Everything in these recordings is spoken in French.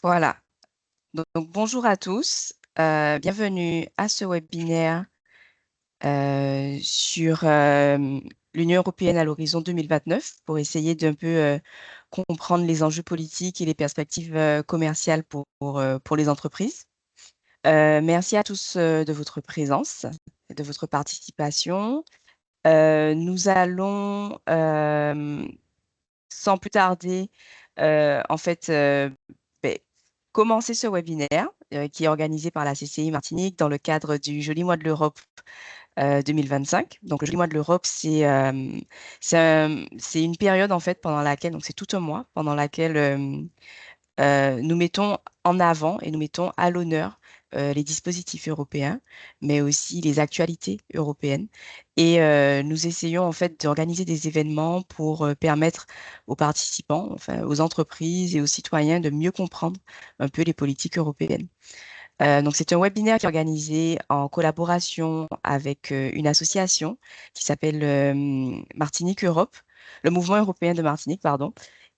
Voilà. Bonjour à tous. Bienvenue à ce webinaire sur l'Union européenne à l'horizon 2029 pour essayer d'un peu comprendre les enjeux politiques et les perspectives commerciales pour les entreprises. Merci à tous de votre présence et de votre participation. Nous allons, sans plus tarder, en fait, ben, commencer ce webinaire qui est organisé par la CCI Martinique dans le cadre du Joli Mois de l'Europe 2025. Donc, le Joli Mois de l'Europe, c'est une période en fait pendant laquelle, donc c'est tout un mois, pendant laquelle nous mettons en avant et nous mettons à l'honneur les dispositifs européens, mais aussi les actualités européennes. Et nous essayons en fait d'organiser des événements pour permettre aux participants, enfin aux entreprises et aux citoyens de mieux comprendre un peu les politiques européennes. Donc c'est un webinaire qui est organisé en collaboration avec une association qui s'appelle Martinique Europe, le Mouvement européen de Martinique, pardon.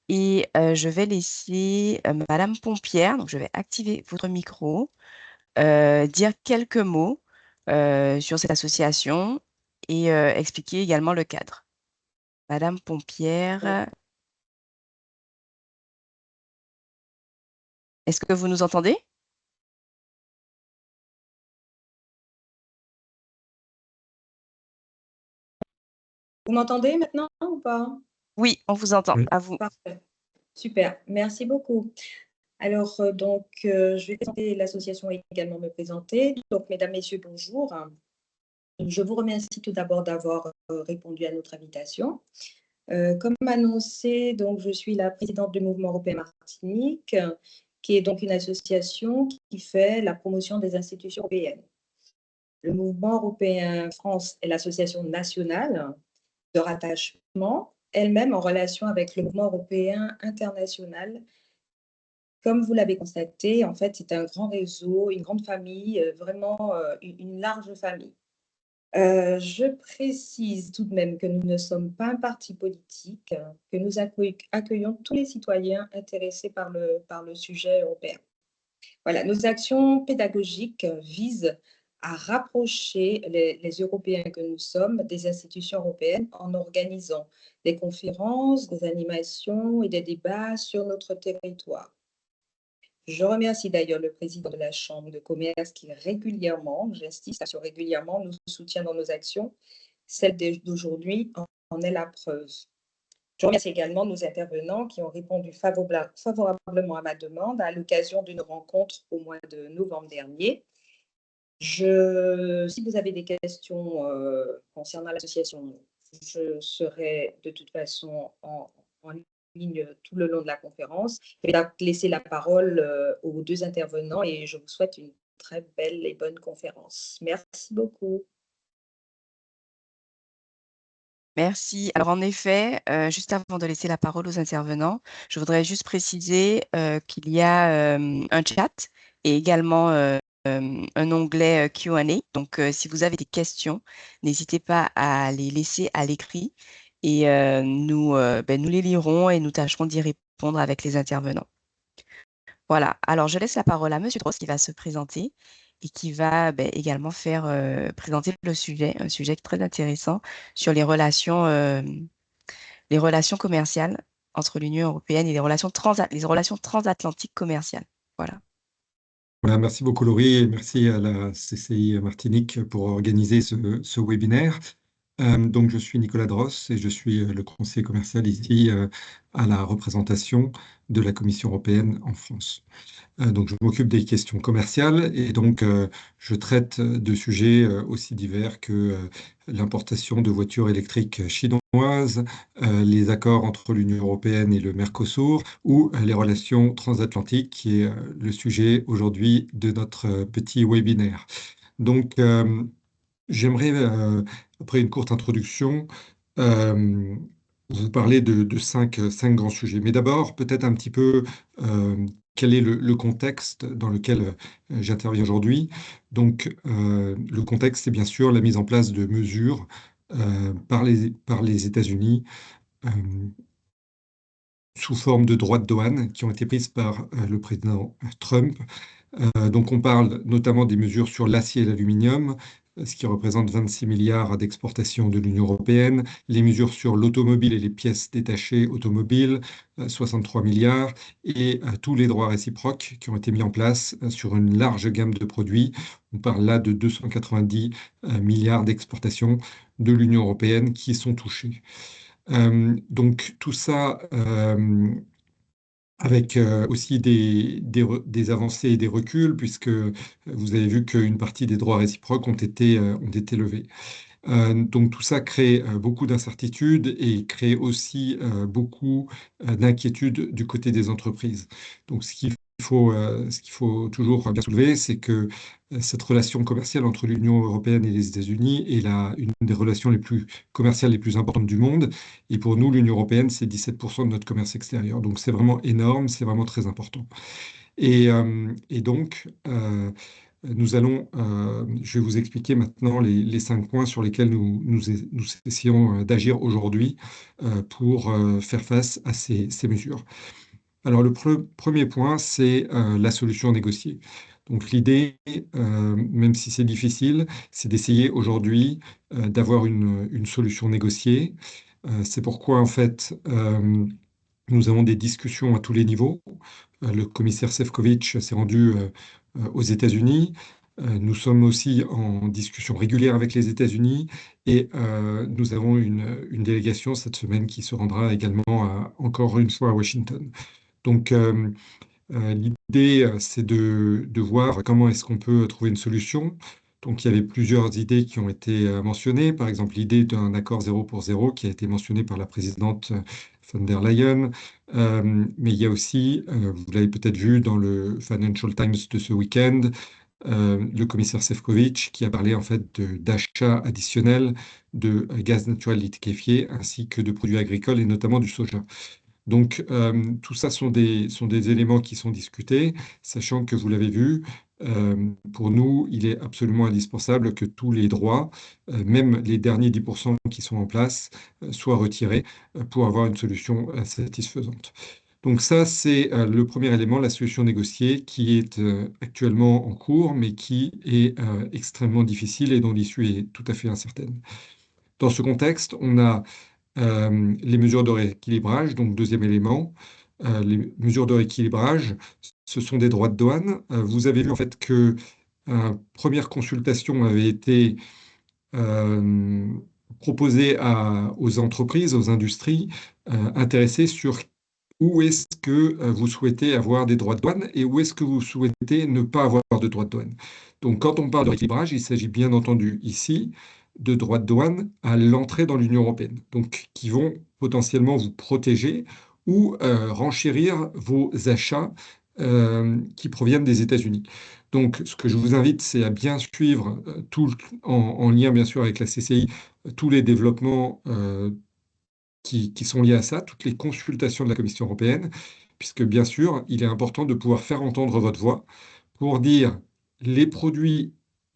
Et je vais laisser Madame Pompière, donc je vais activer votre micro, dire quelques mots sur cette association et expliquer également le cadre. Madame Pompière, est-ce que vous nous entendez? Vous m'entendez maintenant ou pas? Oui, on vous entend. Oui. À vous. Parfait. Super, merci beaucoup. Alors, je vais présenter l'association et également me présenter. Donc, mesdames, messieurs, bonjour. Je vous remercie tout d'abord d'avoir répondu à notre invitation. Comme annoncé, donc, je suis la présidente du Mouvement européen Martinique, qui est donc une association qui fait la promotion des institutions européennes. Le Mouvement européen France est l'association nationale de rattachement, elle-même en relation avec le mouvement européen international. Comme vous l'avez constaté, en fait, c'est un grand réseau, une grande famille, vraiment une large famille. Je précise tout de même que nous ne sommes pas un parti politique, que nous accueillons tous les citoyens intéressés par le sujet européen. Voilà, nos actions pédagogiques visent à rapprocher les Européens que nous sommes des institutions européennes en organisant des conférences, des animations et des débats sur notre territoire. Je remercie d'ailleurs le président de la Chambre de commerce qui régulièrement, j'insiste sur régulièrement, nous soutient dans nos actions. Celle d'aujourd'hui en est la preuve. Je remercie également nos intervenants qui ont répondu favorablement à ma demande à l'occasion d'une rencontre au mois de novembre dernier. Si vous avez des questions concernant l'association, je serai de toute façon en ligne tout le long de la conférence. Je vais donc laisser la parole aux deux intervenants et je vous souhaite une très belle et bonne conférence. Merci beaucoup. Merci. Alors en effet, juste avant de laisser la parole aux intervenants, je voudrais juste préciser qu'il y a un chat et également un onglet Q&A. Donc, si vous avez des questions, n'hésitez pas à les laisser à l'écrit et nous les lirons et nous tâcherons d'y répondre avec les intervenants. Voilà. Alors, je laisse la parole à Monsieur Dross qui va se présenter et qui va également faire présenter le sujet, un sujet très intéressant sur les relations commerciales entre l'Union européenne et les relations transatlantiques commerciales. Voilà. Voilà, merci beaucoup Laurie et merci à la CCI Martinique pour organiser ce webinaire. Donc, je suis Nicolas Dross et je suis le conseiller commercial ici à la représentation de la Commission européenne en France. Donc, je m'occupe des questions commerciales et donc je traite de sujets aussi divers que l'importation de voitures électriques chinoises, les accords entre l'Union européenne et le Mercosur ou les relations transatlantiques, qui est le sujet aujourd'hui de notre petit webinaire. Donc, j'aimerais, après une courte introduction, euh, vous parler de cinq grands sujets. Mais d'abord, peut-être un petit peu quel est le contexte dans lequel j'interviens aujourd'hui. Donc, le contexte, c'est bien sûr la mise en place de mesures par les États-Unis euh, sous forme de droits de douane qui ont été prises par le président Trump. Donc on parle notamment des mesures sur l'acier et l'aluminium, ce qui représente 26 milliards d'exportations de l'Union européenne, les mesures sur l'automobile et les pièces détachées automobiles, 63 milliards, et tous les droits réciproques qui ont été mis en place sur une large gamme de produits. On parle là de 290 milliards d'exportations de l'Union européenne qui sont touchés. Donc tout ça avec aussi des avancées et des reculs, puisque vous avez vu qu'une partie des droits réciproques ont été levés. Donc tout ça crée beaucoup d'incertitudes et crée aussi beaucoup d'inquiétudes du côté des entreprises. Donc ce qu'il faut toujours bien soulever, c'est que cette relation commerciale entre l'Union européenne et les États-Unis est une des relations les plus commerciales les plus importantes du monde. Et pour nous, l'Union européenne, c'est 17% de notre commerce extérieur. Donc c'est vraiment énorme, c'est vraiment très important. Et donc, je vais vous expliquer maintenant les 5 points sur lesquels nous essayons d'agir aujourd'hui pour faire face à ces mesures. Alors, le premier point, c'est la solution négociée. Donc, l'idée, même si c'est difficile, c'est d'essayer aujourd'hui d'avoir une solution négociée. C'est pourquoi, en fait, nous avons des discussions à tous les niveaux. Le commissaire Šefčovič s'est rendu aux États-Unis. Nous sommes aussi en discussion régulière avec les États-Unis et nous avons une délégation cette semaine qui se rendra également encore une fois à Washington. Donc, l'idée, c'est de voir comment est-ce qu'on peut trouver une solution. Donc, il y avait plusieurs idées qui ont été mentionnées. Par exemple, l'idée d'un accord 0 pour 0 qui a été mentionnée par la présidente von der Leyen. Mais il y a aussi, vous l'avez peut-être vu dans le Financial Times de ce week-end, le commissaire Šefčovič qui a parlé en fait d'achats additionnels de gaz naturel liquéfié ainsi que de produits agricoles et notamment du soja. Donc, tout ça sont des éléments qui sont discutés, sachant que vous l'avez vu, pour nous, il est absolument indispensable que tous les droits, même les derniers 10% qui sont en place, soient retirés pour avoir une solution satisfaisante. Donc ça, c'est le premier élément, la solution négociée, qui est actuellement en cours, mais qui est extrêmement difficile et dont l'issue est tout à fait incertaine. Dans ce contexte, on a les mesures de rééquilibrage, donc deuxième élément, les mesures de rééquilibrage, ce sont des droits de douane. Vous avez vu en fait que première consultation avait été proposée aux entreprises, aux industries intéressées sur où est-ce que vous souhaitez avoir des droits de douane et où est-ce que vous souhaitez ne pas avoir de droits de douane. Donc quand on parle de rééquilibrage, il s'agit bien entendu ici de droits de douane à l'entrée dans l'Union européenne, donc qui vont potentiellement vous protéger ou renchérir vos achats qui proviennent des États-Unis. Donc, ce que je vous invite, c'est à bien suivre, en lien bien sûr avec la CCI, tous les développements qui sont liés à ça, toutes les consultations de la Commission européenne, puisque bien sûr, il est important de pouvoir faire entendre votre voix pour dire les produits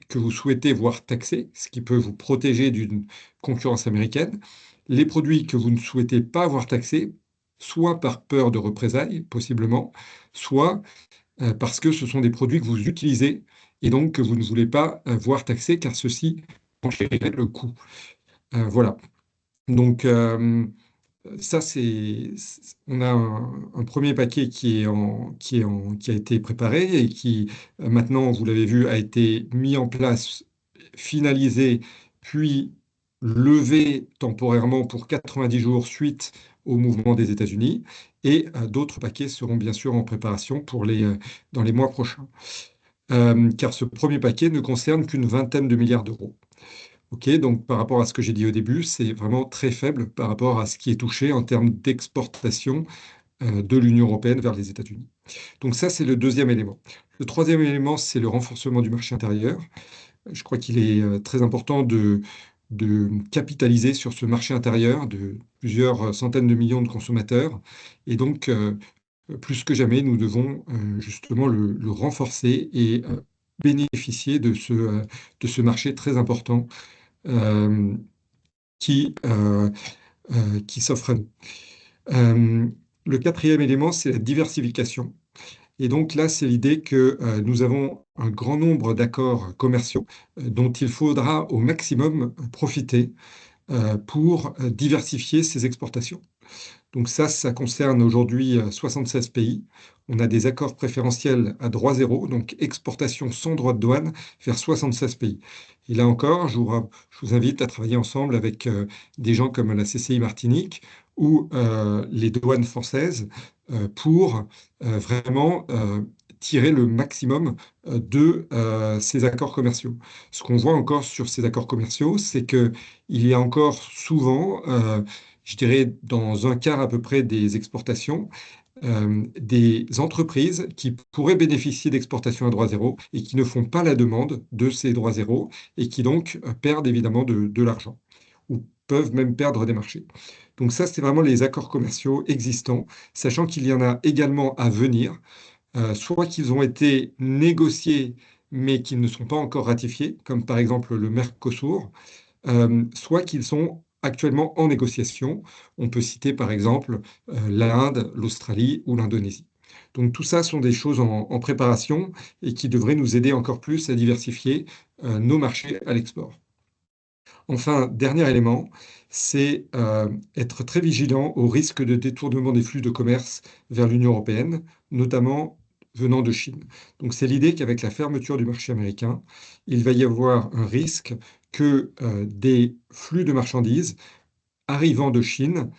que vous souhaitez voir taxés, ce qui peut vous protéger d'une concurrence américaine, les produits que vous ne souhaitez pas voir taxés, soit par peur de représailles, possiblement, soit parce que ce sont des produits que vous utilisez et donc que vous ne voulez pas voir taxés, car ceci enchérirait le coût. Voilà. Donc, ça, on a un premier paquet qui a été préparé et qui, maintenant, vous l'avez vu, a été mis en place, finalisé, puis levé temporairement pour 90 jours suite au mouvement des États-Unis. Et d'autres paquets seront bien sûr en préparation dans les mois prochains. Car ce premier paquet ne concerne qu'une vingtaine de milliards d'euros. Ok, donc par rapport à ce que j'ai dit au début, c'est vraiment très faible par rapport à ce qui est touché en termes d'exportation de l'Union européenne vers les États-Unis. Donc ça, c'est le deuxième élément. Le troisième élément, c'est le renforcement du marché intérieur. Je crois qu'il est très important de capitaliser sur ce marché intérieur de plusieurs centaines de millions de consommateurs. Et donc, plus que jamais, nous devons justement le renforcer et bénéficier de ce marché très important qui s'offre à nous. Le quatrième élément, c'est la diversification. Et donc là, c'est l'idée que nous avons un grand nombre d'accords commerciaux dont il faudra au maximum profiter pour diversifier ces exportations. Donc ça concerne aujourd'hui 76 pays. On a des accords préférentiels à droit zéro, donc exportation sans droit de douane vers 76 pays. Et là encore, je vous invite à travailler ensemble avec des gens comme la CCI Martinique ou les douanes françaises pour vraiment tirer le maximum de ces accords commerciaux. Ce qu'on voit encore sur ces accords commerciaux, c'est qu'il y a encore souvent je dirais dans un quart à peu près des exportations, des entreprises qui pourraient bénéficier d'exportations à droit zéro et qui ne font pas la demande de ces droits zéro et qui donc perdent évidemment de l'argent ou peuvent même perdre des marchés. Donc ça, c'est vraiment les accords commerciaux existants, sachant qu'il y en a également à venir, soit qu'ils ont été négociés mais qu'ils ne sont pas encore ratifiés, comme par exemple le Mercosur, soit qu'ils sont actuellement en négociation. On peut citer par exemple l'Inde, l'Australie ou l'Indonésie. Donc tout ça sont des choses en préparation et qui devraient nous aider encore plus à diversifier nos marchés à l'export. Enfin, dernier élément, c'est être très vigilant au risque de détournement des flux de commerce vers l'Union européenne, notamment venant de Chine. Donc c'est l'idée qu'avec la fermeture du marché américain, il va y avoir un risque que des flux de marchandises arrivant de Chine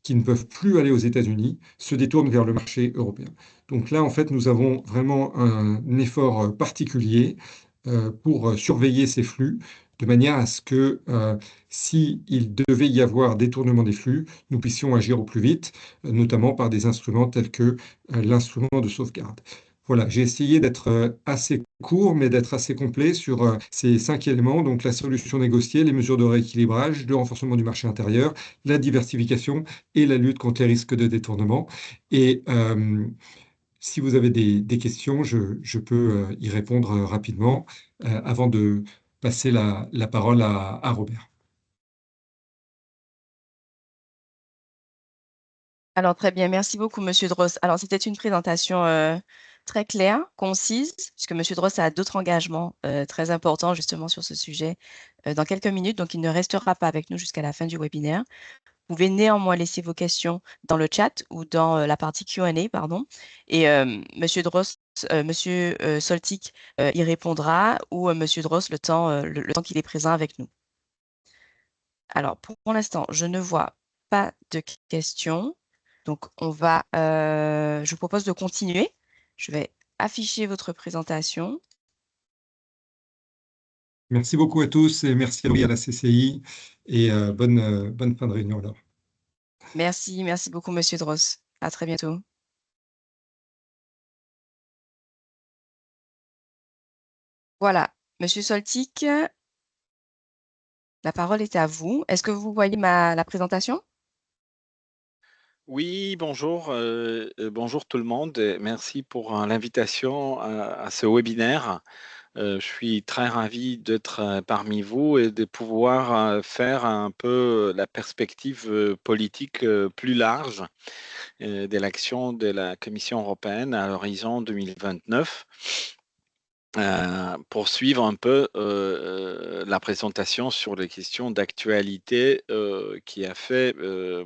qui ne peuvent plus aller aux États-Unis se détournent vers le marché européen. Donc là, en fait, nous avons vraiment un effort particulier pour surveiller ces flux, de manière à ce que s'il devait y avoir détournement des flux, nous puissions agir au plus vite, notamment par des instruments tels que l'instrument de sauvegarde. Voilà, j'ai essayé d'être assez court, mais d'être assez complet sur ces 5 éléments, donc la solution négociée, les mesures de rééquilibrage, le renforcement du marché intérieur, la diversification et la lutte contre les risques de détournement. Et si vous avez des questions, je peux y répondre rapidement avant de passer la parole à Robert. Alors, très bien. Merci beaucoup, Monsieur Dross. Alors, c'était une présentation très claire, concise, puisque Monsieur Dross a d'autres engagements très importants justement sur ce sujet dans quelques minutes. Donc, il ne restera pas avec nous jusqu'à la fin du webinaire. Vous pouvez néanmoins laisser vos questions dans le chat ou dans la partie Q&A, pardon. Et Monsieur Dross, Monsieur Soltic y répondra ou Monsieur Dross le temps qu'il est présent avec nous. Alors, pour l'instant, je ne vois pas de questions. Donc, je vous propose de continuer. Je vais afficher votre présentation. Merci beaucoup à tous et merci à la CCI et bonne fin de réunion alors. Merci beaucoup, Monsieur Dross. À très bientôt. Voilà, Monsieur Soltic, la parole est à vous. Est-ce que vous voyez la présentation? Oui, bonjour, bonjour tout le monde et merci pour l'invitation à ce webinaire. Je suis très ravi d'être parmi vous et de pouvoir faire un peu la perspective politique plus large de l'action de la Commission européenne à l'horizon 2029. Poursuivre un peu la présentation sur les questions d'actualité qui a fait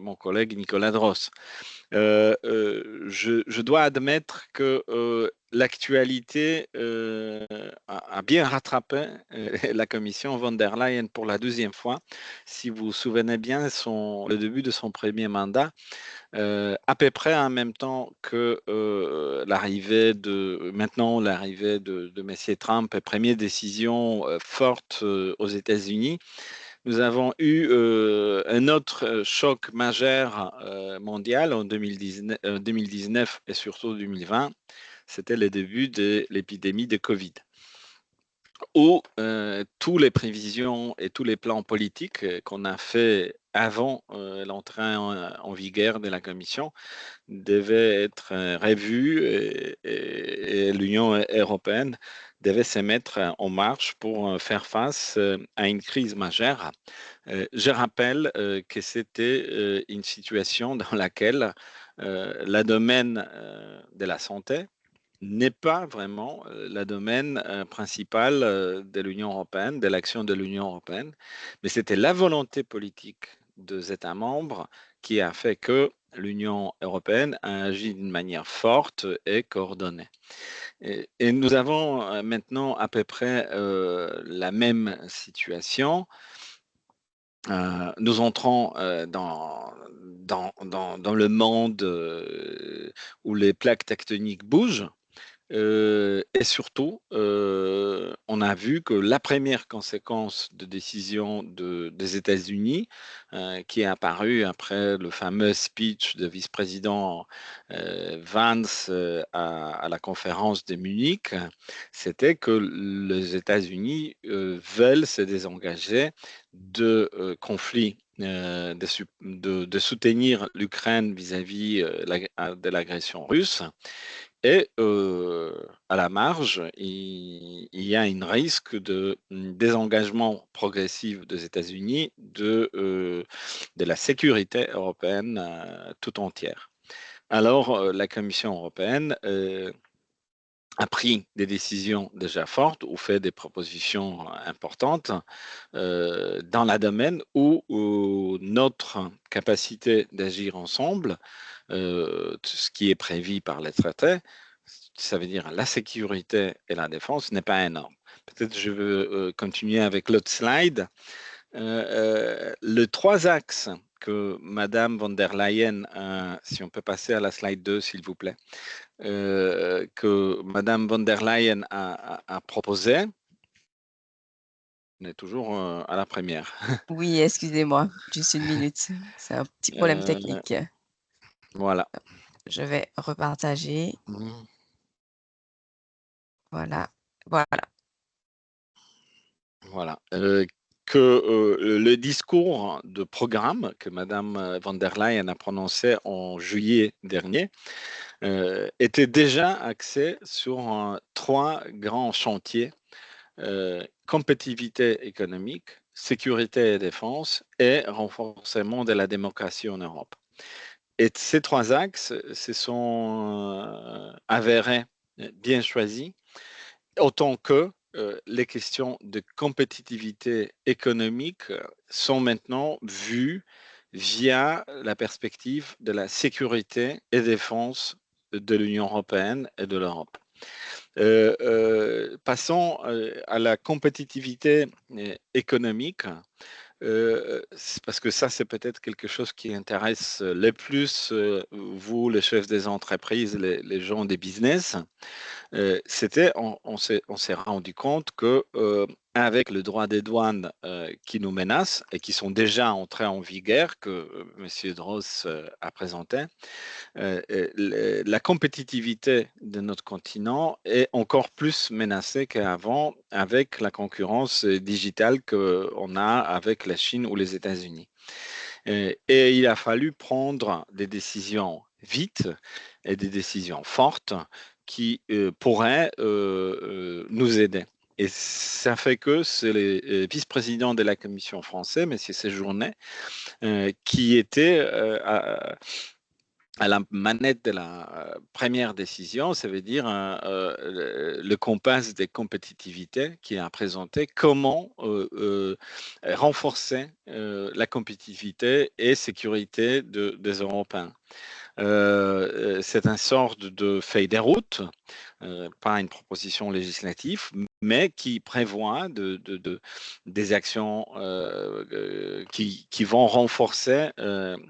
mon collègue Nicolas Dross. Je dois admettre que l'actualité a bien rattrapé la commission von der Leyen pour la deuxième fois. Si vous vous souvenez bien, le début de son premier mandat, à peu près en même temps que l'arrivée de M. Trump et première décision forte aux États-Unis, nous avons eu un autre choc majeur mondial en 2019 et surtout 2020. C'était le début de l'épidémie de Covid, où toutes les prévisions et tous les plans politiques qu'on a fait avant l'entrée en vigueur de la Commission devait être revu et l'Union européenne devait se mettre en marche pour faire face à une crise majeure. Je rappelle que c'était une situation dans laquelle la domaine de la santé n'est pas vraiment la domaine principale de l'Union européenne, de l'action de l'Union européenne, mais c'était la volonté politique des États membres qui a fait que l'Union européenne a agi d'une manière forte et coordonnée. Et nous avons maintenant à peu près la même situation. Nous entrons dans le monde où les plaques tectoniques bougent. Et surtout, on a vu que la première conséquence de décision des États-Unis, qui est apparue après le fameux speech de vice-président Vance à la conférence de Munich, c'était que les États-Unis veulent se désengager de conflits de soutenir l'Ukraine vis-à-vis de l'agression russe. Et à la marge, il y a un risque de désengagement progressif des États-Unis de la sécurité européenne tout entière. Alors, la Commission européenne a pris des décisions déjà fortes ou fait des propositions importantes dans la domaine où notre capacité d'agir ensemble, ce qui est prévu par les traités, ça veut dire la sécurité et la défense, n'est pas énorme. Peut-être je veux continuer avec l'autre slide. Les trois axes que Madame von der Leyen, si on peut passer à la slide 2, s'il vous plaît, que Madame von der Leyen a proposé. On est toujours à la première. Oui, excusez-moi, juste une minute. C'est un petit problème technique. Voilà. Je vais repartager. Mhm. Voilà. Voilà. Voilà. Que le discours de programme que Madame von der Leyen a prononcé en juillet dernier était déjà axé sur trois grands chantiers: compétitivité économique, sécurité et défense et renforcement de la démocratie en Europe. Et ces trois axes se sont avérés bien choisis, autant que les questions de compétitivité économique sont maintenant vues via la perspective de la sécurité et défense de l'Union européenne et de l'Europe. Passons à la compétitivité économique. Parce que ça, c'est peut-être quelque chose qui intéresse le plus vous, les chefs des entreprises, les gens des business. On s'est rendu compte que avec le droit des douanes qui nous menace et qui sont déjà entrés en vigueur, que M. Dross a présenté, la compétitivité de notre continent est encore plus menacée qu'avant avec la concurrence digitale qu'on a avec la Chine ou les États-Unis. Et il a fallu prendre des décisions vite et des décisions fortes qui pourraient nous aider. Et ça fait que c'est les vice-présidents de la Commission française, M. Séjourné, qui étaient à la manette de la première décision, ça veut dire le compas des compétitivités qui a présenté comment renforcer la compétitivité et sécurité des Européens. C'est une sorte de feuille de route, pas une proposition législative, mais qui prévoit des actions qui vont renforcer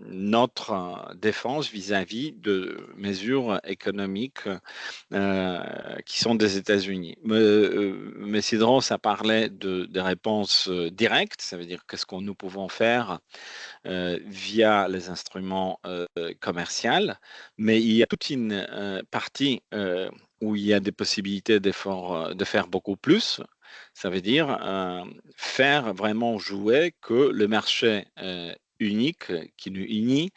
notre défense vis-à-vis de mesures économiques qui sont des États-Unis. Mais Dross a parlé de réponses directes, ça veut dire qu'est-ce que nous pouvons faire via les instruments commerciaux, mais il y a toute une partie où il y a des possibilités de faire beaucoup plus. Ça veut dire faire vraiment jouer que le marché unique qui nous unit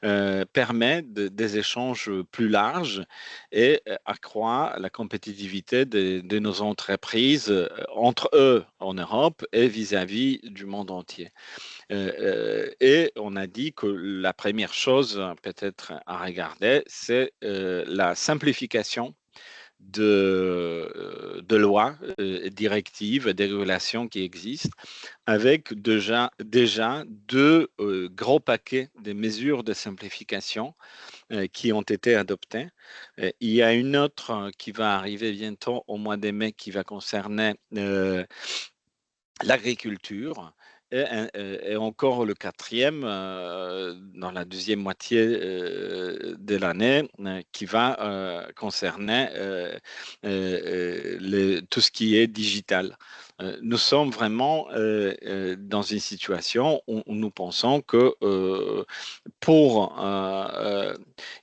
permet des échanges plus larges et accroît la compétitivité de nos entreprises entre eux en Europe et vis-à-vis du monde entier. Et on a dit que la première chose peut-être à regarder, c'est la simplification de lois, directives, des régulations qui existent, avec déjà deux gros paquets de mesures de simplification qui ont été adoptées. Il y a une autre qui va arriver bientôt au mois de mai qui va concerner l'agriculture. Et encore le quatrième dans la deuxième moitié de l'année qui va concerner tout ce qui est digital. Nous sommes vraiment dans une situation où nous pensons que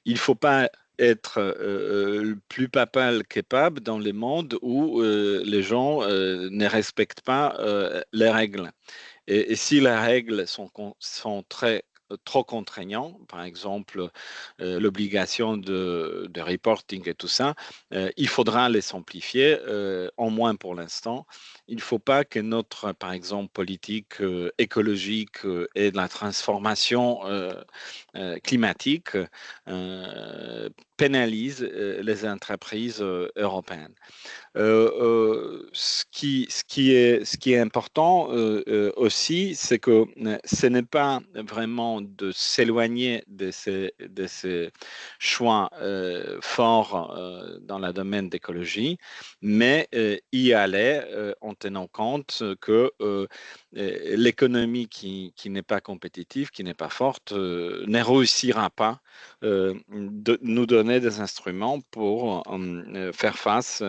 il ne faut pas être plus papal que pape dans les mondes où les gens ne respectent pas les règles. Et si les règles sont trop contraignantes, par exemple l'obligation de reporting et tout ça, il faudra les simplifier, en moins pour l'instant. Il ne faut pas que notre, par exemple, politique écologique et de la transformation climatique pénalise les entreprises européennes. Ce qui est important aussi, c'est que ce n'est pas vraiment de s'éloigner de ces choix forts dans le domaine d'écologie, mais y aller en tenant compte que l'économie qui n'est pas compétitive, qui n'est pas forte, ne réussira pas de nous donner des instruments pour faire face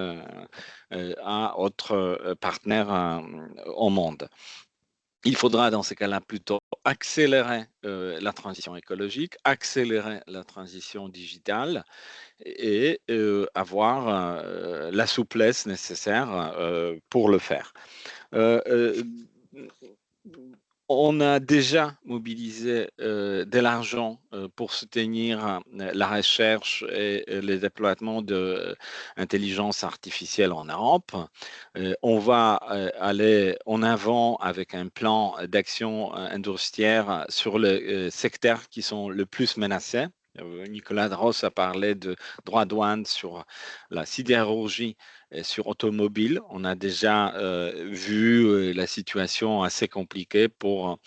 à autres partenaires au monde. Il faudra dans ces cas-là plutôt accélérer la transition écologique, accélérer la transition digitale et avoir la souplesse nécessaire pour le faire. On a déjà mobilisé de l'argent pour soutenir la recherche et le déploiement de l'intelligence artificielle en Europe. On va aller en avant avec un plan d'action industrielle sur les secteurs qui sont le plus menacés. Nicolas Dross a parlé de droits douanes sur la sidérurgie et sur automobile. On a déjà vu la situation assez compliquée pour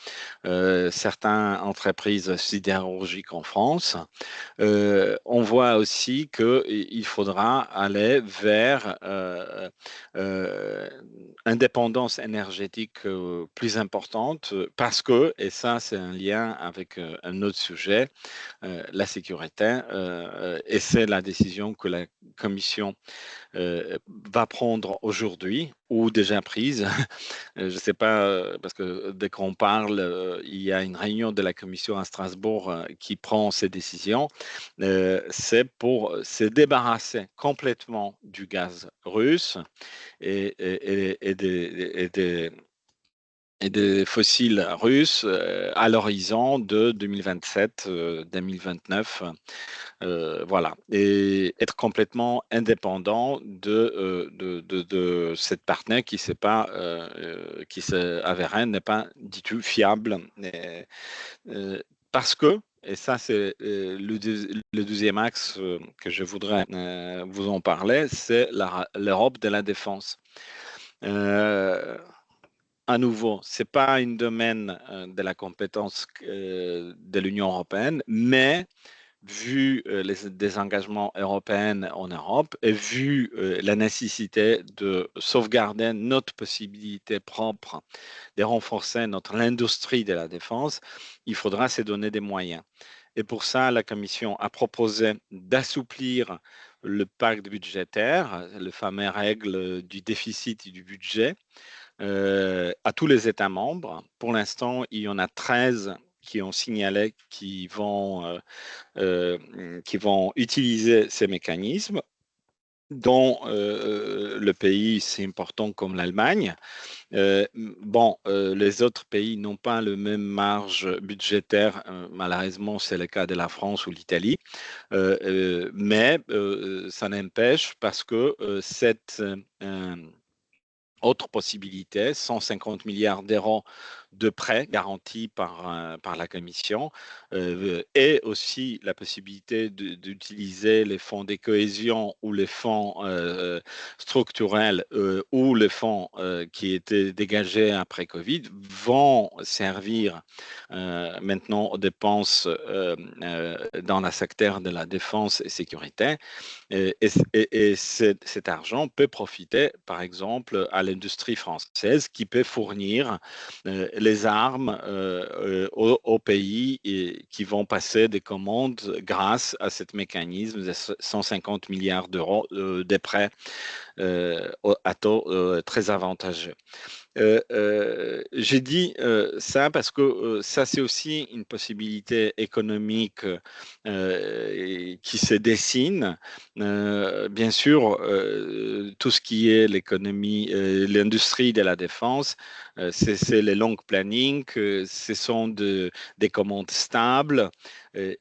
certaines entreprises sidérurgiques en France. On voit aussi qu'il faudra aller vers indépendance énergétique plus importante parce que, et ça c'est un lien avec un autre sujet, la sécurité, et c'est la décision que la Commission va prendre aujourd'hui ou déjà prise. Je ne sais pas, parce que dès qu'on parle, il y a une réunion de la Commission à Strasbourg qui prend ces décisions. C'est pour se débarrasser complètement du gaz russe et des fossiles russes à l'horizon de 2027-2029. Voilà, et être complètement indépendant de cette partenaire qui s'est avéré n'est pas du tout fiable. Parce que, et ça c'est le deuxième axe que je voudrais vous en parler, c'est l'Europe de la défense. À nouveau, ce n'est pas un domaine de la compétence de l'Union européenne, mais vu les désengagements européens en Europe et vu la nécessité de sauvegarder notre possibilité propre de renforcer l'industrie de la défense, il faudra se donner des moyens. Et pour ça, la Commission a proposé d'assouplir le pacte budgétaire, les fameuses règles du déficit et du budget, à tous les États membres. Pour l'instant, il y en a 13 qui ont signalé qui vont utiliser ces mécanismes. dans le pays si important comme l'Allemagne. Les autres pays n'ont pas le même marge budgétaire. Malheureusement, c'est le cas de la France ou l'Italie. Mais ça n'empêche parce que cette autre possibilité, 150 milliards d'euros de prêts garantis par la Commission, et aussi la possibilité d'utiliser les fonds de cohésion ou les fonds structurels ou les fonds qui étaient dégagés après Covid vont servir maintenant aux dépenses dans le secteur de la défense et sécurité. Et cet argent peut profiter, par exemple, à l'industrie française qui peut fournir les armes aux pays qui vont passer des commandes grâce à ce mécanisme de 150 milliards d'euros de prêts à taux très avantageux. J'ai dit ça parce que ça, c'est aussi une possibilité économique qui se dessine. Bien sûr, tout ce qui est l'économie, l'industrie de la défense, c'est les longs plannings, ce sont des commandes stables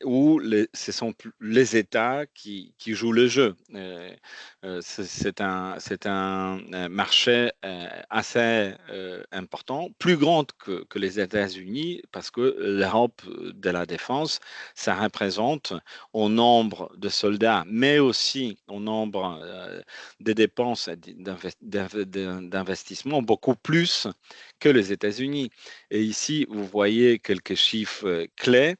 où ce sont les États qui jouent le jeu. C'est un marché assez important, plus grand que les États-Unis, parce que l'Europe de la défense, ça représente au nombre de soldats, mais aussi au nombre de dépenses d'investissement, beaucoup plus que les États-Unis. Et ici, vous voyez quelques chiffres clés.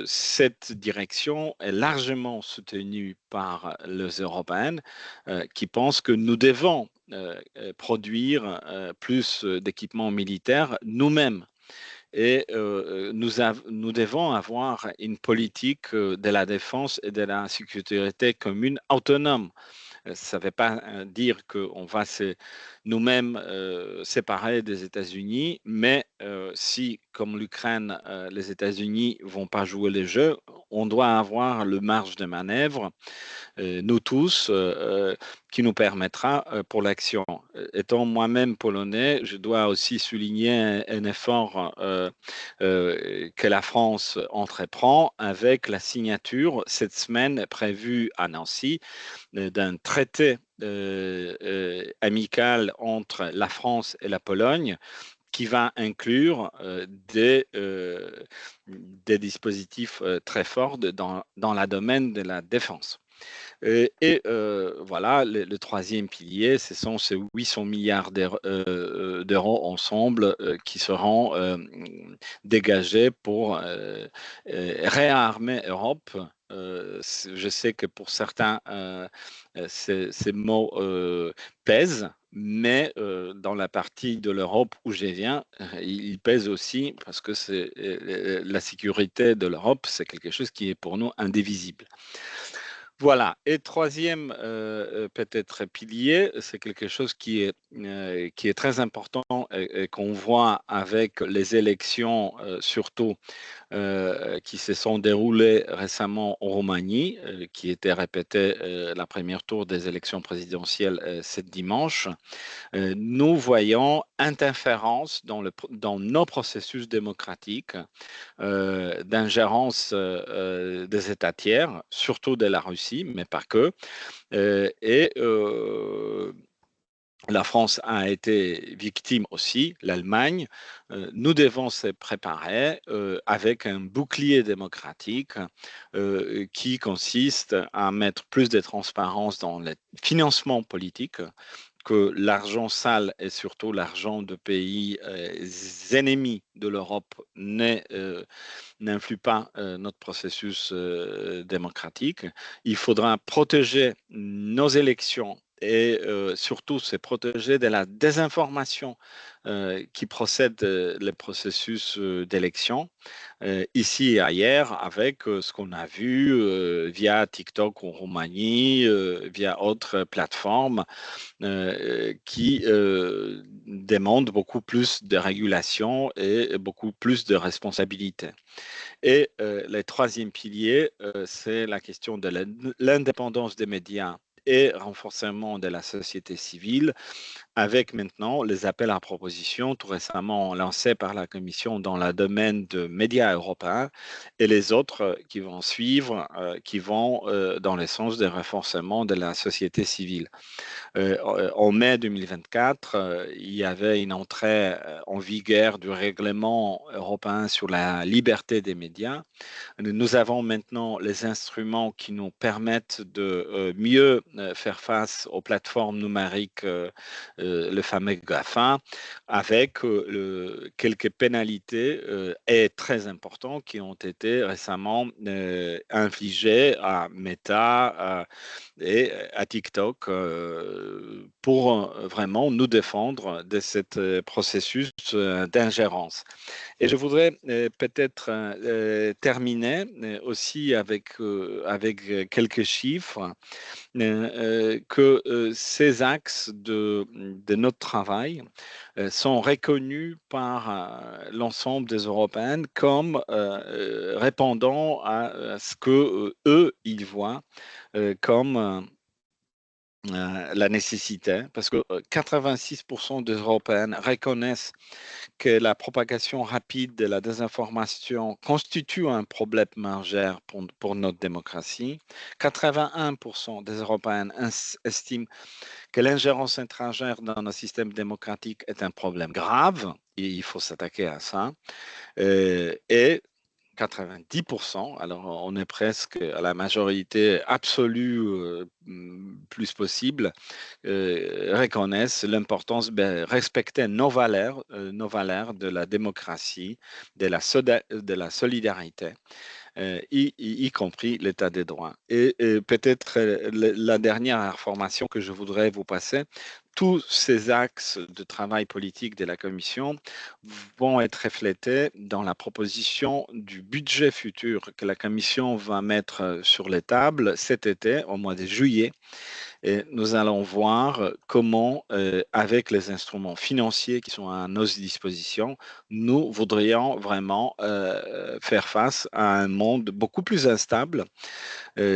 Cette direction est largement soutenue par les Européens qui pensent que nous devons produire plus d'équipements militaires nous-mêmes. Et nous devons avoir une politique de la défense et de la sécurité commune autonome. Ça ne veut pas dire qu'on va nous-mêmes séparer des États-Unis, mais si, comme l'Ukraine, les États-Unis ne vont pas jouer le jeu, on doit avoir le marge de manœuvre, nous tous, qui nous permettra pour l'action. Étant moi-même polonais, je dois aussi souligner un effort que la France entreprend avec la signature cette semaine prévue à Nancy d'un traité amical entre la France et la Pologne qui va inclure des dispositifs très forts dans la domaine de la défense. Voilà, le troisième pilier, ce sont ces 800 milliards d'euros ensemble qui seront dégagés pour réarmer Europe. Je sais que pour certains, ces mots pèsent, mais dans la partie de l'Europe où je viens, ils pèsent aussi parce que la sécurité de l'Europe, c'est quelque chose qui est pour nous indivisible. Voilà. Et troisième peut-être pilier, c'est quelque chose qui est très important et qu'on voit avec les élections, surtout qui se sont déroulées récemment en Roumanie, qui était répétée la première tour des élections présidentielles ce dimanche. Nous voyons interférence dans nos processus démocratiques d'ingérence des États tiers, surtout de la Russie, mais pas que. La France a été victime aussi, l'Allemagne. Nous devons se préparer avec un bouclier démocratique qui consiste à mettre plus de transparence dans le financement politique, que l'argent sale et surtout l'argent de pays ennemis de l'Europe n'influe pas notre processus démocratique. Il faudra protéger nos élections et surtout se protéger de la désinformation qui procède le processus d'élection, ici et ailleurs, avec ce qu'on a vu via TikTok en Roumanie, via autres plateformes qui demandent beaucoup plus de régulation et beaucoup plus de responsabilité. Et le troisième pilier, c'est la question de l'indépendance des médias et renforcement de la société civile, avec maintenant les appels à propositions tout récemment lancés par la Commission dans le domaine de médias européens et les autres qui vont suivre, qui vont dans le sens de renforcement de la société civile. En mai 2024, il y avait une entrée en vigueur du règlement européen sur la liberté des médias. Nous avons maintenant les instruments qui nous permettent de mieux faire face aux plateformes numériques, le fameux GAFA, avec quelques pénalités et très importantes qui ont été récemment infligées à Meta et à TikTok pour vraiment nous défendre de ce processus d'ingérence. Et je voudrais peut-être terminer aussi avec quelques chiffres, que ces axes de notre travail sont reconnus par l'ensemble des Européennes comme répondant à ce que eux, ils voient comme la nécessité, parce que 86% des Européennes reconnaissent que la propagation rapide de la désinformation constitue un problème majeur pour notre démocratie. 81% des Européennes estiment que l'ingérence étrangère dans nos systèmes démocratiques est un problème grave et il faut s'attaquer à ça. Et 90%, alors on est presque à la majorité absolue plus possible, reconnaissent l'importance de respecter nos valeurs de la démocratie, de la solidarité, y compris l'état des droits. Et peut-être la dernière information que je voudrais vous passer, tous ces axes de travail politique de la Commission vont être reflétés dans la proposition du budget futur que la Commission va mettre sur les tables cet été, au mois de juillet. Et nous allons voir comment, avec les instruments financiers qui sont à nos dispositions, nous voudrions vraiment faire face à un monde beaucoup plus instable,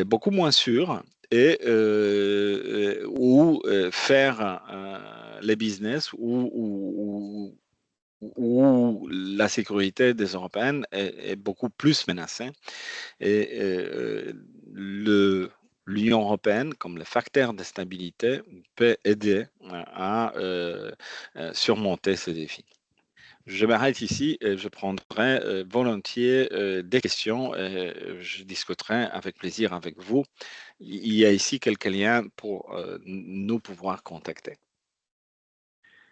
beaucoup moins sûr, et où faire les business, où la sécurité des Européennes est beaucoup plus menacée. Et l'Union européenne, comme le facteur de stabilité, peut aider à surmonter ces défis. Je m'arrête ici et je prendrai volontiers des questions et je discuterai avec plaisir avec vous. Il y a ici quelques liens pour nous pouvoir contacter.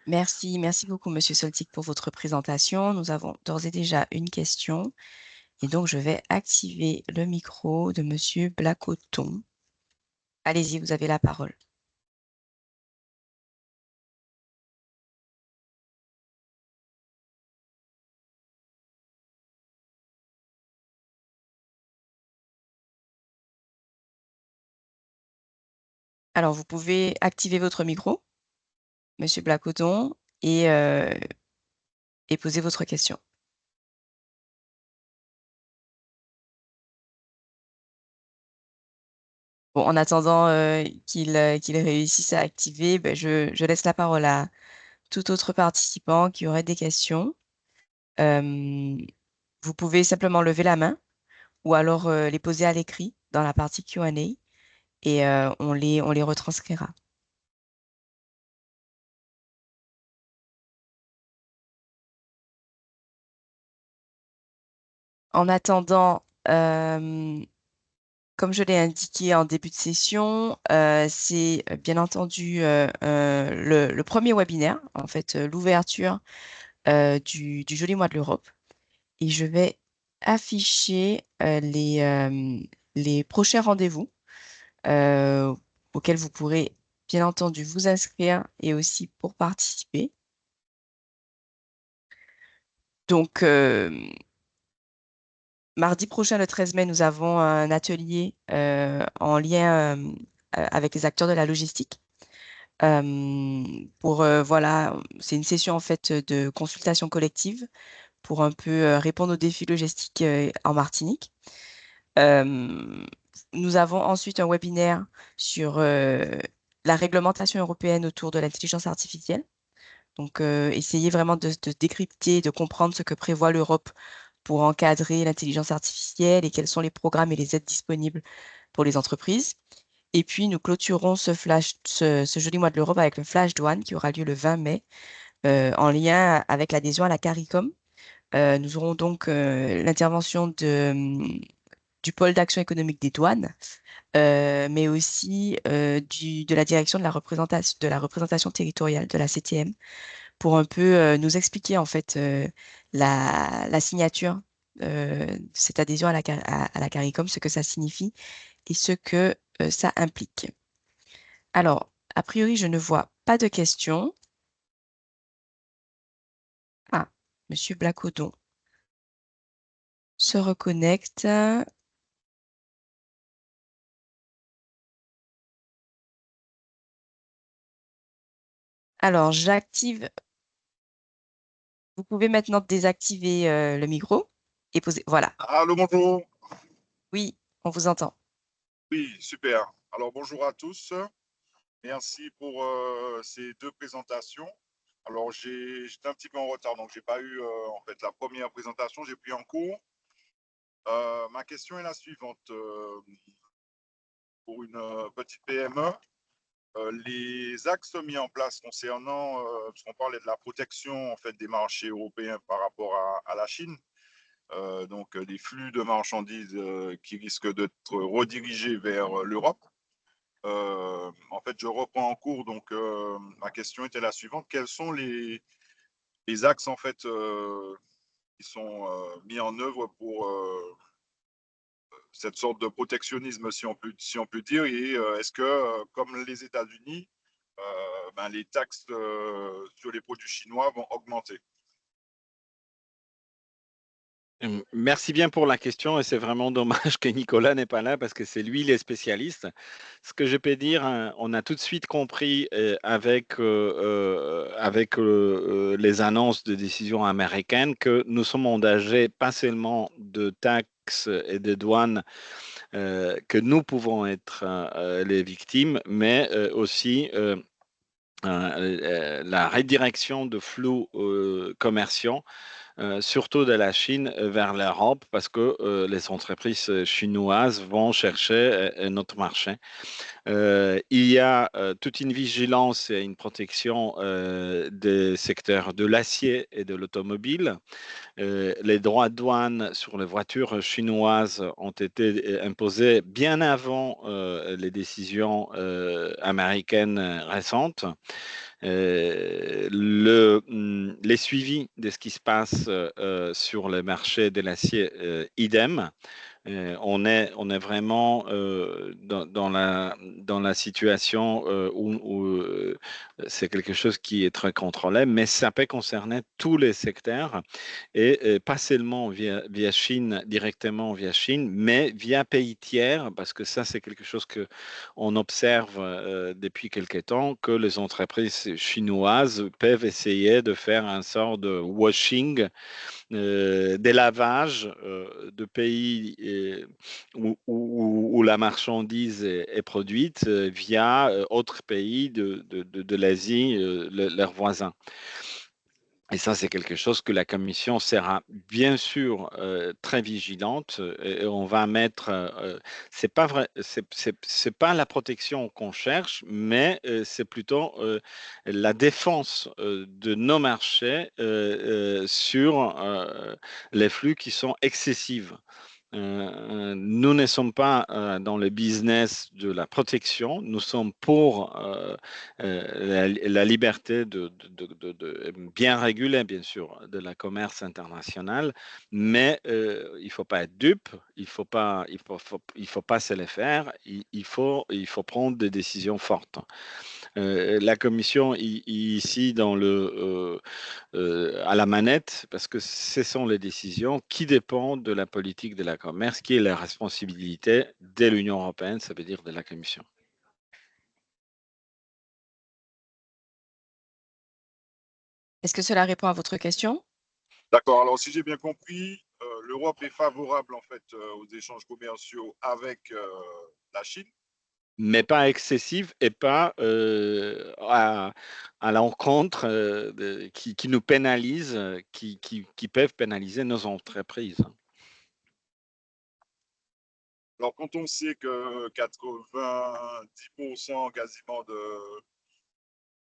Merci, merci beaucoup, Monsieur Soltic, pour votre présentation. Nous avons d'ores et déjà une question. Et donc, je vais activer le micro de Monsieur Blacoton. Allez-y, vous avez la parole. Alors, vous pouvez activer votre micro, Monsieur Blacoton, et poser votre question. Bon, en attendant qu'il réussisse à activer, ben, je laisse la parole à tout autre participant qui aurait des questions. Vous pouvez simplement lever la main ou alors les poser à l'écrit dans la partie Q&A et on les retranscrira. En attendant, comme je l'ai indiqué en début de session, c'est bien entendu le premier webinaire, en fait, l'ouverture du joli mois de l'Europe. Et je vais afficher les prochains rendez-vous auxquels vous pourrez bien entendu vous inscrire et aussi pour participer. Donc, mardi prochain, le 13 mai, nous avons un atelier en lien avec les acteurs de la logistique. Voilà, c'est une session en fait de consultation collective pour un peu répondre aux défis logistiques en Martinique. nous avons ensuite un webinaire sur la réglementation européenne autour de l'intelligence artificielle. Donc, essayer vraiment de décrypter, de comprendre ce que prévoit l'Europe pour encadrer l'intelligence artificielle et quels sont les programmes et les aides disponibles pour les entreprises. Et puis, nous clôturons ce joli mois de l'Europe avec le Flash Douane qui aura lieu le 20 mai en lien avec l'adhésion à la CARICOM. Nous aurons donc l'intervention du pôle d'action économique des douanes, mais aussi de la direction de la représentation territoriale de la CTM pour un peu nous expliquer en fait la signature de cette adhésion à la CARICOM, ce que ça signifie et ce que ça implique. Alors, a priori, je ne vois pas de questions. Ah, Monsieur Blacodon se reconnecte. Alors, j'active. Vous pouvez maintenant désactiver le micro et poser. Voilà. Allô, bonjour. Oui, on vous entend. Oui, super. Alors, bonjour à tous. Merci pour ces deux présentations. Alors, j'étais un petit peu en retard, donc j'ai pas eu en fait la première présentation, j'ai pris en cours. Ma question est la suivante. Pour une petite PME, les axes mis en place concernant, parce qu'on parlait de la protection en fait des marchés européens par rapport à la Chine, donc des flux de marchandises qui risquent d'être redirigés vers l'Europe. En fait, je reprends en cours, donc ma question était la suivante. Quels sont les axes en fait qui sont mis en œuvre pour cette sorte de protectionnisme, si on peut dire, et est-ce que, comme les États-Unis, les taxes sur les produits chinois vont augmenter? Merci bien pour la question et c'est vraiment dommage que Nicolas n'est pas là parce que c'est lui le spécialiste. Ce que je peux dire, hein, on a tout de suite compris avec les annonces de décisions américaines que nous sommes engagés pas seulement de taxes et de douanes que nous pouvons être les victimes, mais aussi la redirection de flux commerciaux surtout de la Chine vers l'Europe parce que les entreprises chinoises vont chercher notre marché. Il y a toute une vigilance et une protection des secteurs de l'acier et de l'automobile. Les droits de douane sur les voitures chinoises ont été imposés bien avant les décisions américaines récentes. Les suivis de ce qui se passe sur le marché de l'acier, idem. On est vraiment dans la situation où c'est quelque chose qui est très contrôlé, mais ça peut concerner tous les secteurs et pas seulement via Chine, directement via Chine, mais via pays tiers, parce que ça, c'est quelque chose qu'on observe depuis quelque temps, que les entreprises chinoises peuvent essayer de faire un sort de washing des lavages de pays où la marchandise est produite via autres pays de l'Asie, leurs voisins. Et ça, c'est quelque chose que la Commission sera bien sûr très vigilante et on va mettre. C'est pas vrai, c'est pas la protection qu'on cherche, mais c'est plutôt la défense de nos marchés sur les flux qui sont excessifs. Nous ne sommes pas dans le business de la protection, nous sommes pour la liberté de bien réguler, bien sûr, de la commerce international, mais il ne faut pas être dupe, il faut pas se les faire, il faut prendre des décisions fortes. La Commission ici à la manette parce que ce sont les décisions qui dépendent de la politique de la commerce qui est la responsabilité de l'Union européenne, ça veut dire de la Commission. Est-ce que cela répond à votre question? D'accord. Alors, si j'ai bien compris, l'Europe est favorable en fait aux échanges commerciaux avec la Chine. Mais pas excessive et pas à l'encontre qui nous pénalise, qui peuvent pénaliser nos entreprises. Alors, quand on sait que 90% quasiment de...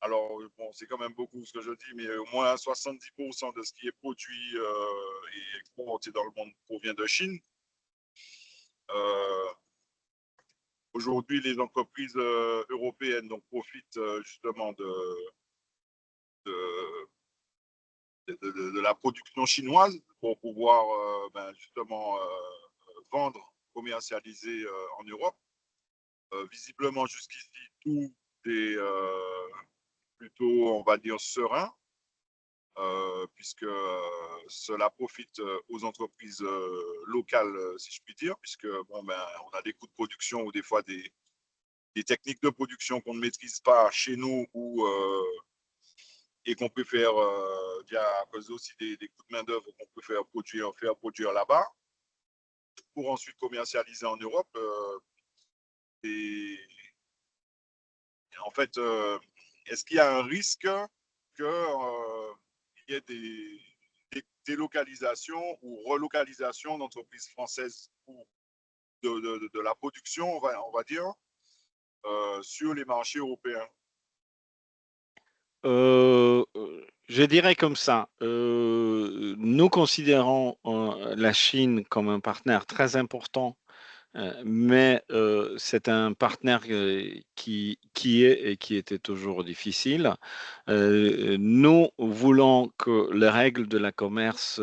Alors, bon, c'est quand même beaucoup ce que je dis, mais au moins 70% de ce qui est produit et exporté dans le monde provient de Chine. Aujourd'hui, les entreprises européennes donc, profitent justement de la production chinoise pour pouvoir justement vendre, commercialiser en Europe. Visiblement, jusqu'ici, tout est plutôt, on va dire, serein, puisque cela profite aux entreprises locales, si je puis dire, puisque bon, on a des coûts de production ou des fois des techniques de production qu'on ne maîtrise pas chez nous et qu'on peut faire, à cause aussi des coûts de main-d'œuvre qu'on peut faire produire là-bas pour ensuite commercialiser en Europe. Et en fait, est-ce qu'il y a un risque qu'il y ait des délocalisations ou relocalisations d'entreprises françaises ou de la production, on va dire, sur les marchés européens? Je dirais comme ça, nous considérons la Chine comme un partenaire très important, mais c'est un partenaire qui est et qui était toujours difficile. Nous voulons que les règles de la commerce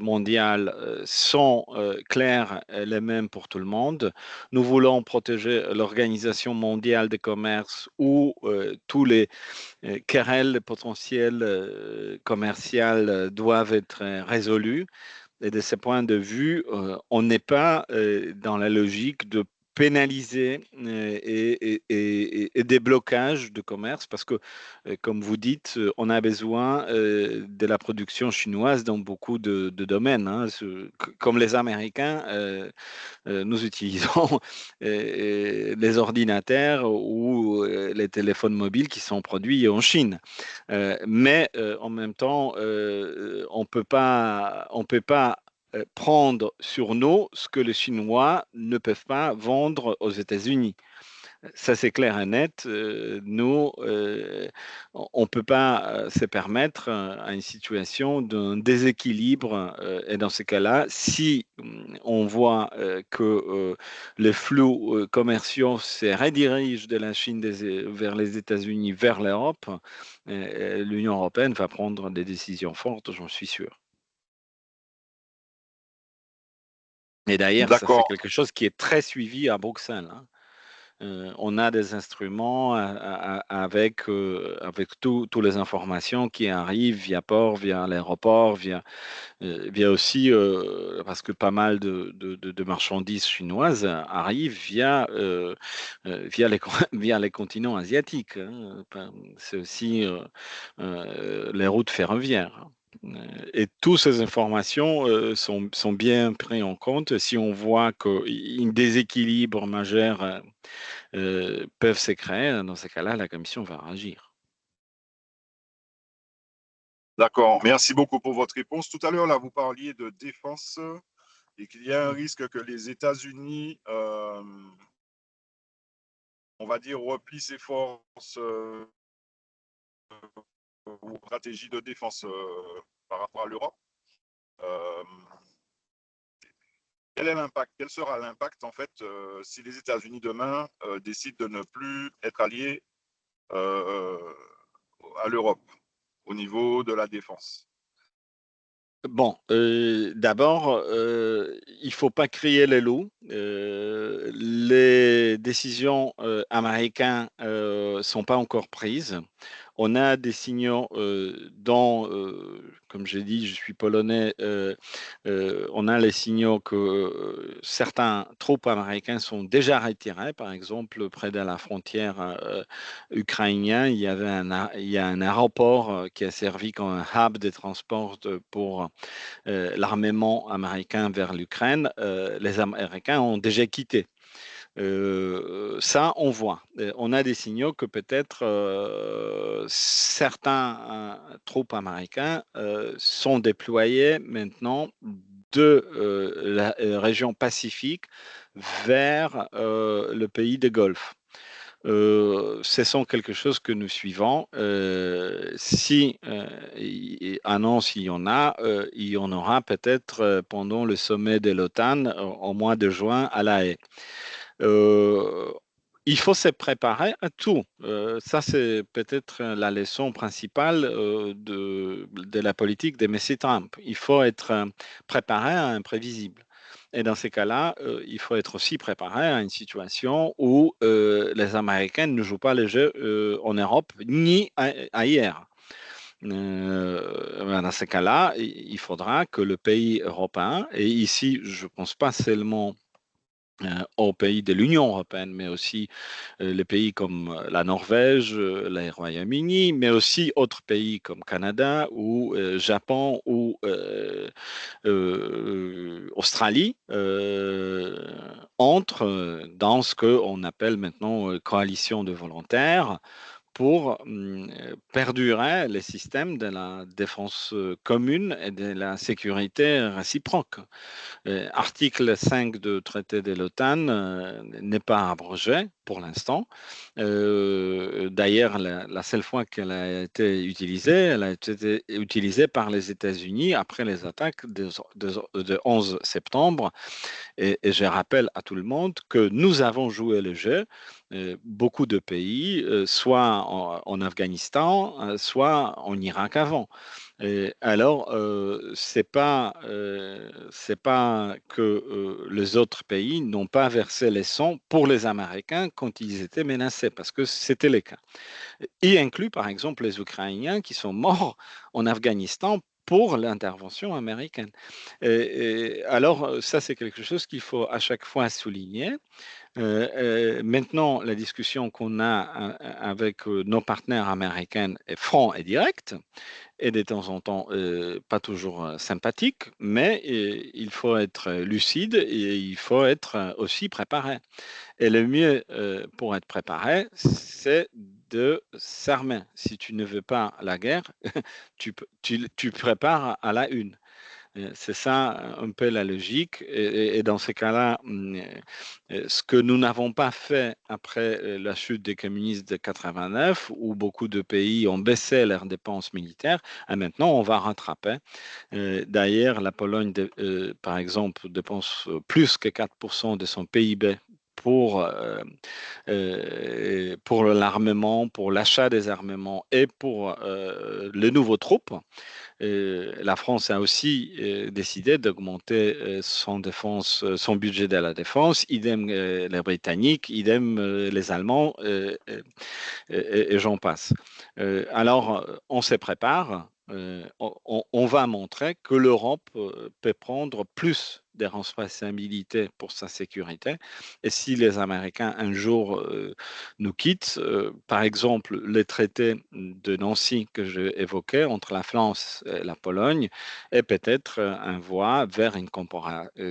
mondial sont claires et les mêmes pour tout le monde. Nous voulons protéger l'Organisation mondiale du commerce où tous les querelles potentielles commerciales doivent être résolues. Et de ce point de vue, on n'est pas dans la logique de pénaliser et des blocages de commerce parce que, comme vous dites, on a besoin de la production chinoise dans beaucoup de domaines. Hein. Comme les Américains, nous utilisons les ordinateurs ou les téléphones mobiles qui sont produits en Chine. Mais en même temps, on peut pas prendre sur nous ce que les Chinois ne peuvent pas vendre aux États-Unis. Ça, c'est clair et net. Nous, on ne peut pas se permettre à une situation d'un déséquilibre. Et dans ce cas-là, si on voit que les flux commerciaux se redirigent de la Chine vers les États-Unis, vers l'Europe, l'Union européenne va prendre des décisions fortes, j'en suis sûr. Et d'ailleurs, ça, c'est D'accord. quelque chose qui est très suivi à Bruxelles. Hein. On a des instruments avec toutes les informations qui arrivent via port, via l'aéroport, via aussi, parce que pas mal de marchandises chinoises arrivent via les continents asiatiques. Hein. C'est aussi les routes ferroviaires. Et toutes ces informations sont bien prises en compte si on voit qu'un déséquilibre majeur peuvent se créer. Dans ces cas-là, la Commission va réagir. D'accord. Merci beaucoup pour votre réponse. Tout à l'heure, là, vous parliez de défense et qu'il y a un risque que les États-Unis, on va dire, replient ses forces ou stratégie de défense par rapport à l'Europe. Quel est l'impact? Quel sera l'impact en fait si les États-Unis demain décident de ne plus être alliés à l'Europe au niveau de la défense? Bon, d'abord, il ne faut pas crier les loups. Les décisions américaines ne sont pas encore prises. on a des signaux comme j'ai dit, je suis polonais, on a les signaux que certains troupes américaines sont déjà retirées. Par exemple, près de la frontière ukrainienne, il y a un aéroport qui a servi comme un hub de transport pour l'armement américain vers l'Ukraine. Les Américains ont déjà quitté. Ça, on voit. On a des signaux que peut-être certains troupes américains sont déployés maintenant de la région Pacifique vers le pays des Golfe. Ce sont quelque chose que nous suivons. Si annonce il y en a, il y en aura peut-être pendant le sommet de l'OTAN au mois de juin à La Haye. Il faut se préparer à tout. Ça, c'est peut-être la leçon principale de la politique de M. Trump. Il faut être préparé à l'imprévisible. Et dans ces cas-là, il faut être aussi préparé à une situation où les Américains ne jouent pas le jeu en Europe ni ailleurs. Dans ces cas-là, il faudra que le pays européen, et ici, je ne pense pas seulement aux pays de l'Union européenne, mais aussi les pays comme la Norvège, le Royaume-Uni, mais aussi autres pays comme Canada ou Japon ou Australie, entrent dans ce qu'on appelle maintenant coalition de volontaires pour perdurer les systèmes de la défense commune et de la sécurité réciproque. Article 5 du traité de l'OTAN n'est pas abrogé pour l'instant. D'ailleurs, la seule fois qu'elle a été utilisée, elle a été utilisée par les États-Unis après les attaques de 11 septembre. Et je rappelle à tout le monde que nous avons joué le jeu, beaucoup de pays, soit en Afghanistan, soit en Irak avant. Alors, c'est pas que les autres pays n'ont pas versé les sangs pour les Américains quand ils étaient menacés, parce que c'était le cas. Y inclut par exemple les Ukrainiens qui sont morts en Afghanistan pour l'intervention américaine. Alors, ça, c'est quelque chose qu'il faut à chaque fois souligner. Maintenant, la discussion qu'on a avec nos partenaires américains est franc et direct, et de temps en temps pas toujours sympathique, mais il faut être lucide et il faut être aussi préparé. Et le mieux pour être préparé, c'est de s'armer. Si tu ne veux pas la guerre, tu prépares à la une. C'est ça un peu la logique. Et dans ces cas-là, ce que nous n'avons pas fait après la chute des communistes de 89, où beaucoup de pays ont baissé leurs dépenses militaires, et maintenant on va rattraper. D'ailleurs, la Pologne, par exemple, dépense plus que 4% de son PIB pour l'armement, pour l'achat des armements et pour les nouveaux troupes. La France a aussi décidé d'augmenter son budget de la défense, idem les Britanniques, idem les Allemands, et j'en passe. Alors, on se prépare. On va montrer que l'Europe peut prendre plus des responsabilités pour sa sécurité. Et si les Américains un jour nous quittent, par exemple, les traités de Nancy que j'ai évoqués entre la France et la Pologne est peut-être un voie vers une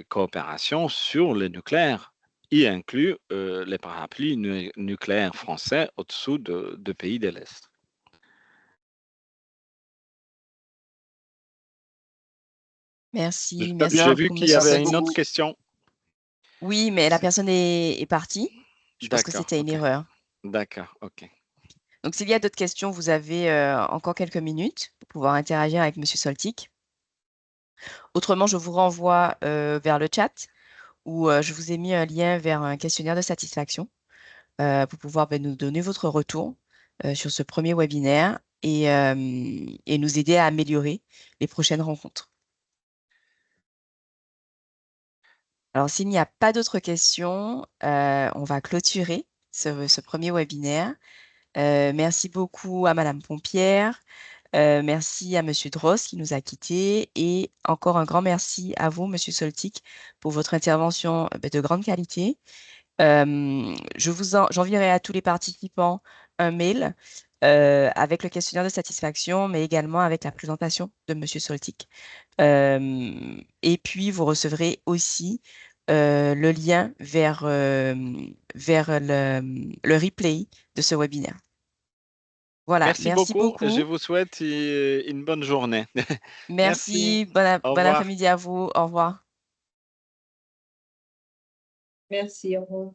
coopération sur le nucléaire, y inclut les parapluies nucléaires français au-dessous de pays de l'Est. Merci, J'ai merci vu beaucoup, qu'il y Monsieur avait une autre Solti. question. Oui, mais la personne est partie. Je pense que D'accord, c'était une ok. erreur. D'accord, ok. Donc, s'il y a d'autres questions, vous avez encore quelques minutes pour pouvoir interagir avec Monsieur Soltic. Autrement, je vous renvoie vers le chat où je vous ai mis un lien vers un questionnaire de satisfaction pour pouvoir nous donner votre retour sur ce premier webinaire et nous aider à améliorer les prochaines rencontres. Alors, s'il n'y a pas d'autres questions, on va clôturer ce premier webinaire. Merci beaucoup à Madame Pompière. Merci à Monsieur Dross qui nous a quittés et encore un grand merci à vous, Monsieur Soltic, pour votre intervention de grande qualité. J'enverrai à tous les participants un mail avec le questionnaire de satisfaction, mais également avec la présentation de Monsieur Soltic. Et puis, vous recevrez aussi le lien vers le replay de ce webinaire. Voilà, Merci merci beaucoup. Je beaucoup. vous souhaite une bonne journée. Merci. Merci, Au bon revoir. après-midi à vous. Au revoir. Merci, au revoir.